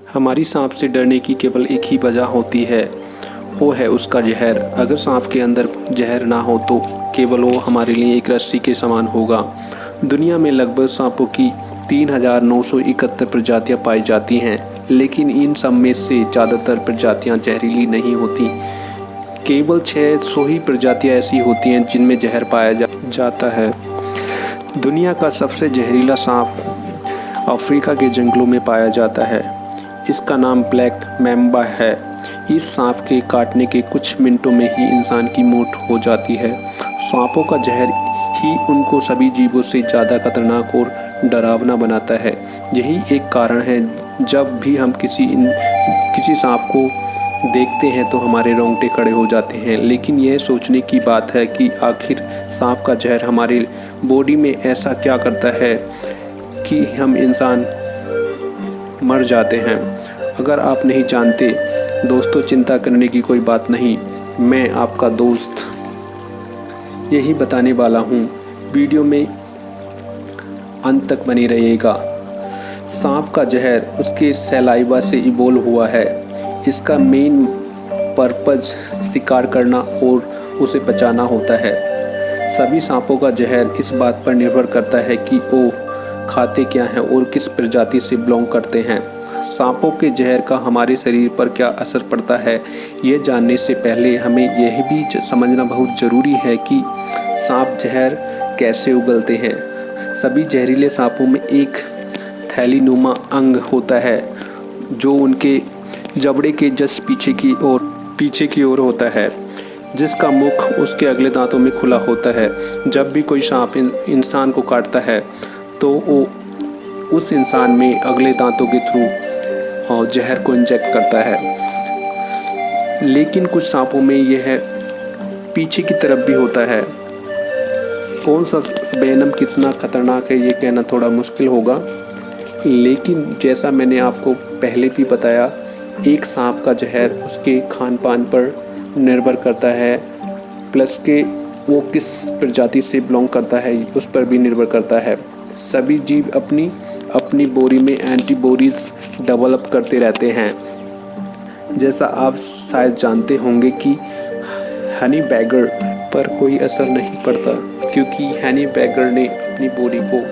हमारी सांप से डरने की केवल एक ही वजह होती है, वो है उसका जहर। अगर सांप के अंदर जहर ना हो तो केवल वो हमारे लिए एक रस्सी के समान होगा। दुनिया में लगभग सांपों की 3,971 प्रजातियां पाई जाती हैं, लेकिन इन सब में से ज़्यादातर प्रजातियां जहरीली नहीं होती। केवल 600 ही प्रजातियां ऐसी होती हैं जिनमें जहर पाया जाता है। दुनिया का सबसे जहरीला सांप अफ्रीका के जंगलों में पाया जाता है। इसका नाम ब्लैक मैम्बा है। इस सांप के काटने के कुछ मिनटों में ही इंसान की मौत हो जाती है। सांपों का जहर ही उनको सभी जीवों से ज़्यादा खतरनाक और डरावना बनाता है। यही एक कारण है जब भी हम किसी सांप को देखते हैं तो हमारे रोंगटे खड़े हो जाते हैं। लेकिन यह सोचने की बात है कि आखिर सांप का जहर हमारी बॉडी में ऐसा क्या करता है कि हम इंसान मर जाते हैं। अगर आप नहीं जानते दोस्तों, चिंता करने की कोई बात नहीं, मैं आपका दोस्त यही बताने वाला हूँ। वीडियो में अंत तक बने रहिएगा। सांप का जहर उसके सलाइवा से इवॉल्व हुआ है। इसका मेन पर्पज़ शिकार करना और उसे बचाना होता है। सभी सांपों का जहर इस बात पर निर्भर करता है कि वो खाते क्या हैं और किस प्रजाति से बिलोंग करते हैं। सांपों के जहर का हमारे शरीर पर क्या असर पड़ता है, ये जानने से पहले हमें यह भी समझना बहुत ज़रूरी है कि सांप जहर कैसे उगलते हैं। सभी जहरीले सांपों में एक थैलीनुमा अंग होता है जो उनके जबड़े के जस्ट पीछे की ओर होता है, जिसका मुख उसके अगले दांतों में खुला होता है। जब भी कोई सांप इंसान को काटता है तो वो उस इंसान में अगले दांतों के थ्रू जहर को इंजेक्ट करता है। लेकिन कुछ सांपों में यह पीछे की तरफ भी होता है। कौन सा वेनम कितना खतरनाक है ये कहना थोड़ा मुश्किल होगा, लेकिन जैसा मैंने आपको पहले भी बताया, एक सांप का जहर उसके खान पान पर निर्भर करता है, प्लस के वो किस प्रजाति से बिलोंग करता है उस पर भी निर्भर करता है। सभी जीव अपनी अपनी बॉडी में एंटीबॉडीज़ डेवलप करते रहते हैं। जैसा आप शायद जानते होंगे कि हनी बैगर पर कोई असर नहीं पड़ता, क्योंकि हनी बैगर ने अपनी बॉडी को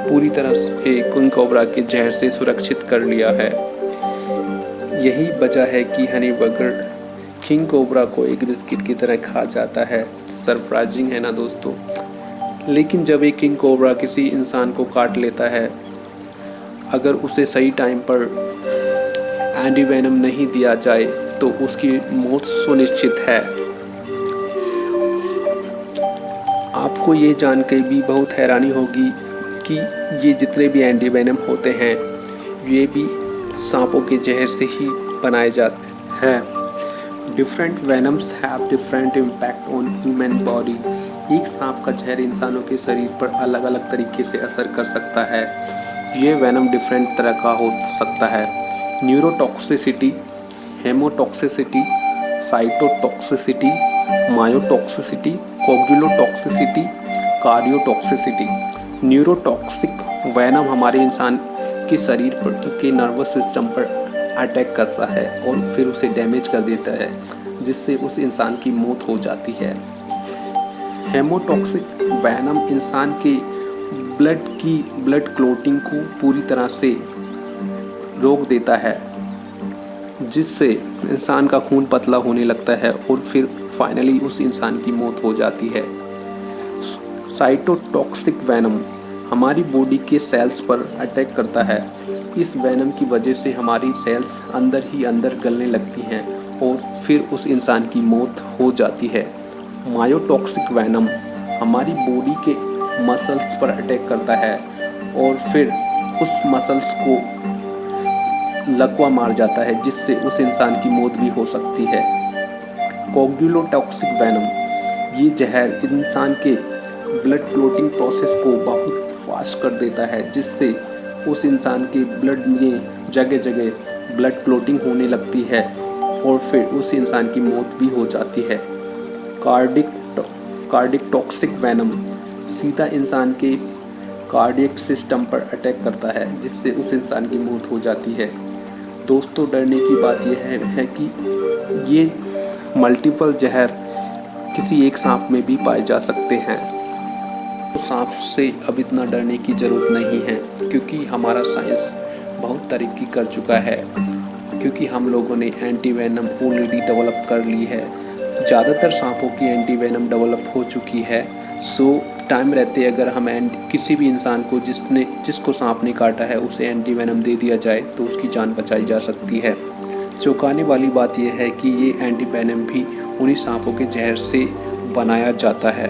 पूरी तरह से किंग कोबरा के जहर से सुरक्षित कर लिया है। यही वजह है कि हनी बैगर किंग कोबरा को एक बिस्किट की तरह खा जाता है। सरप्राइजिंग है ना दोस्तों। लेकिन जब एक किंग कोबरा किसी इंसान को काट लेता है, अगर उसे सही टाइम पर एंटीवेनम नहीं दिया जाए तो उसकी मौत सुनिश्चित है। आपको ये जानकर भी बहुत हैरानी होगी कि ये जितने भी एंटीवेनम होते हैं ये भी सांपों के जहर से ही बनाए जाते हैं। Different venoms have different impact on human body. एक सांप का जहर इंसानों के शरीर पर अलग अलग तरीके से असर कर सकता है। ये वेनम डिफरेंट तरह का हो सकता है। Neurotoxicity, hemotoxicity, cytotoxicity, myotoxicity, coagulotoxicity, cardiotoxicity. Neurotoxic venom हमारे इंसान के शरीर पर के नर्वस सिस्टम पर अटैक करता है और फिर उसे डैमेज कर देता है, जिससे उस इंसान की मौत हो जाती है। हेमोटॉक्सिक वेनम इंसान के ब्लड क्लॉटिंग को पूरी तरह से रोक देता है, जिससे इंसान का खून पतला होने लगता है और फिर फाइनली उस इंसान की मौत हो जाती है। साइटोटॉक्सिक वेनम हमारी बॉडी के सेल्स पर अटैक करता है। इस वेनम की वजह से हमारी सेल्स अंदर ही अंदर गलने लगती हैं और फिर उस इंसान की मौत हो जाती है। मायोटॉक्सिक वेनम हमारी बॉडी के मसल्स पर अटैक करता है और फिर उस मसल्स को लकवा मार जाता है, जिससे उस इंसान की मौत भी हो सकती है। कोगुलोटॉक्सिक वेनम ये जहर इंसान के ब्लड क्लॉटिंग प्रोसेस को बहुत फास्ट कर देता है, जिससे उस इंसान के ब्लड में जगह जगह ब्लड क्लॉटिंग होने लगती है और फिर उस इंसान की मौत भी हो जाती है। कार्डिक टॉक्सिक वेनम सीधा इंसान के कार्डियक सिस्टम पर अटैक करता है, जिससे उस इंसान की मौत हो जाती है। दोस्तों डरने की बात यह है कि ये मल्टीपल जहर किसी एक सांप में भी पाए जा सकते हैं। तो सांप से अब इतना डरने की ज़रूरत नहीं है, क्योंकि हमारा साइंस बहुत तरक्की कर चुका है, क्योंकि हम लोगों ने एंटी वेनम ऑलरेडी डेवलप कर ली है। ज़्यादातर सांपों की एंटी वेनम डेवलप हो चुकी है। सो टाइम रहते अगर हम किसी भी इंसान को जिसको सांप ने काटा है उसे एंटी वेनम दे दिया जाए तो उसकी जान बचाई जा सकती है। चौंकाने वाली बात यह है कि ये एंटी वेनम भी उन्हीं सांपों के जहर से बनाया जाता है।